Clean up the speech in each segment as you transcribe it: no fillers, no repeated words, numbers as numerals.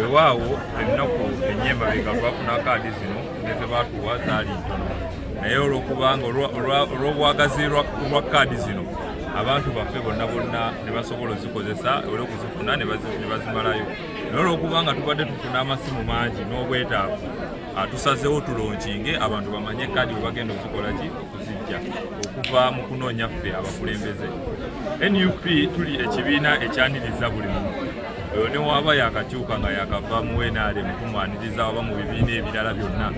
weewaawo ennaku ennyemabega lwafuna kaadi zino neze baatuwa zaali ntono naye olw'okubanga olw'obwagazi lwa kaadi zino abantu baffe bonna ne basobola ozikozesa olw'okuzifuna ne bazimalayo naye olw'okubanga tubadde tufuna amasimu mangi n'obwetaavu tusazeewo tulonkinge abantu bamanye kaadi bwe bagenda ozikola ki okuzijja okuva mu kunoonya ffe abakulembeze. NUP tuli ekibiina ekyaniriza buli muntu oyo ne waba yakakyuka nga yakava mu NRM tumwaniriza oba mu bibiina ebirala byonna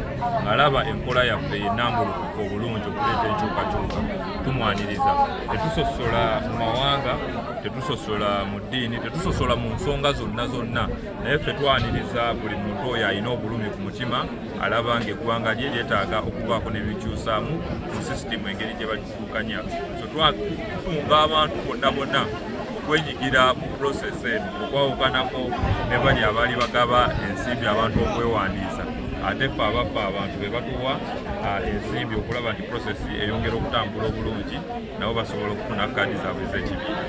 ng'alaba enkola yaffe ennambulukufu obulungi okuleeta enkyukakyuka tumwaniriza. Tetusosola mu mawanga, tetusosola mu ddiini, tetusosola mu nsonga zonna naye ffe twaniriza buli muntu oyo alina obulumi ku mutima alaba ng'eggwanga lye lyetaaga okubaako ne bikyusaamu mu sisitimu engeri gye balituukanya. So twatunga abantu bonna okwenyigira mu process eno okwawukanako ne bali abaali bagaba ensimbi abantu okwewandiisa ate ffe abafa abantu be batuwa ensimbi okulaba nti process eyongera okutambula obulungi nabo basobola okufuna kaadi zaabwe ez'ekibiina.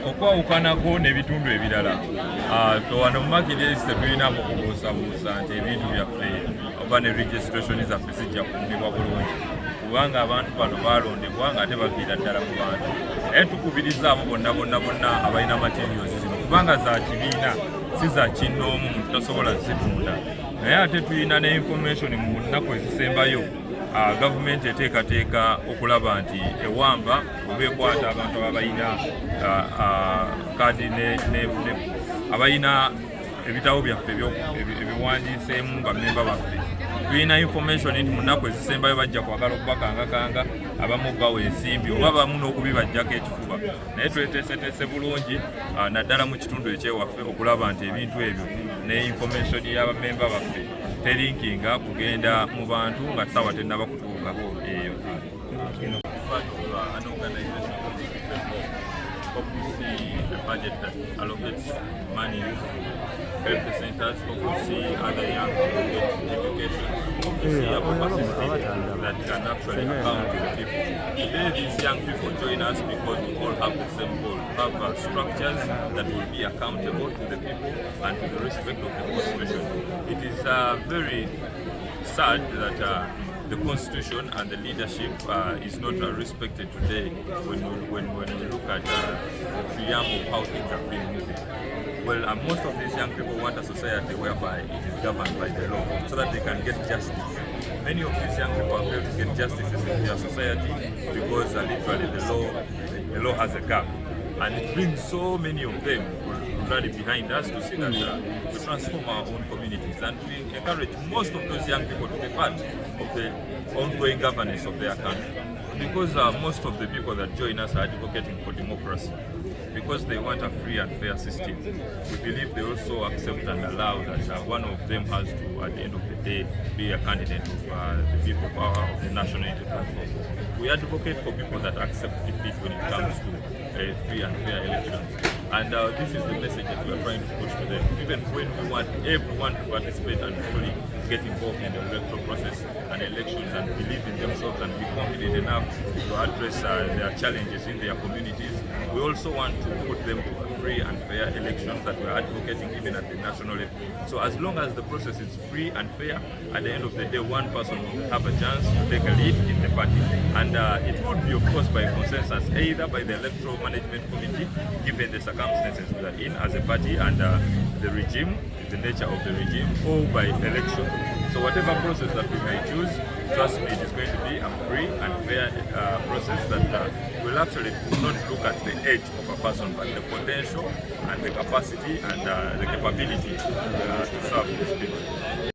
Okwawukanako n'ebitundu ebirala wano mu Makindye tetulinamu kubuusabuusa nti ebintu byaffe oba ne registration zaffe zijja kuumibwa bulungi kubanga abantu bano balondebwa nga ate baviira ddala mu bantu naye tukubiriza abo bonna abalina materials zino kubanga za kibiina si za kinnoomu muntu tasobola zitunda naye ate tulina ne information mu nnaku ezisembayo gavumenti eteekateeka okulaba nti ewamba oba ekwata abantu abalina kaadi abalina ebitabo byaffe ebiwandiiseemu nga memba baffe. Tulina information nti mu nnaku ezisembayo bajja kwagala okubakangakanga abamu bawa ensimbi oba abamu n'okubibajjako ekifuba naye tweteeseteese bulungi naddala mu kitundu ekyewaffe okulaba nti ebintu ebyo ne information y'abamemba baffe terinkinga kugenda mu bantu nga tusaawa tennaba kutuuka eyo. Budget that allocates money to help the centers, to see other young people get education, to see a proper system that can actually account to the people. Today these young people join us because we all have the same goal, have structures that will be accountable to the people and to the respect of the Constitution. It is very sad that the Constitution and the leadership is not respected today when we look at the preamble of how things have been moving. Well, most of these young people want a society whereby it is governed by the law so that they can get justice. Many of these young people are failed to get justice in their society because literally the law has a gap. And it brings so many of them rally behind us to see that to transform our own communities and to encourage most of those young people to be part of the ongoing governance of their country. Because most of the people that join us are advocating for democracy, because they want a free and fair system. We believe they also accept and allow that one of them has to, at the end of the day, be a candidate of the people power of the national unity platform. We advocate for people that accept defeat when it comes to free and fair elections. And this is the message that we are trying to push to them. Even when we want everyone to participate and fully get involved in the electoral process and elections and believe in themselves and be confident enough to address their challenges in their communities, we also want to put them to free and fair elections that we are advocating even at the national level. So as long as the process is free and fair, at the end of the day, one person will have a chance to take a lead in the party. And it could be, of course, by consensus, either by the Electoral Management Committee, given the circumstances we are in as a party and the regime, the nature of the regime, or by election. So whatever process that we may choose, trust me, it is going to be a free and fair process that will actually not look at the age of a person, but the potential and the capacity and the capability to serve these people.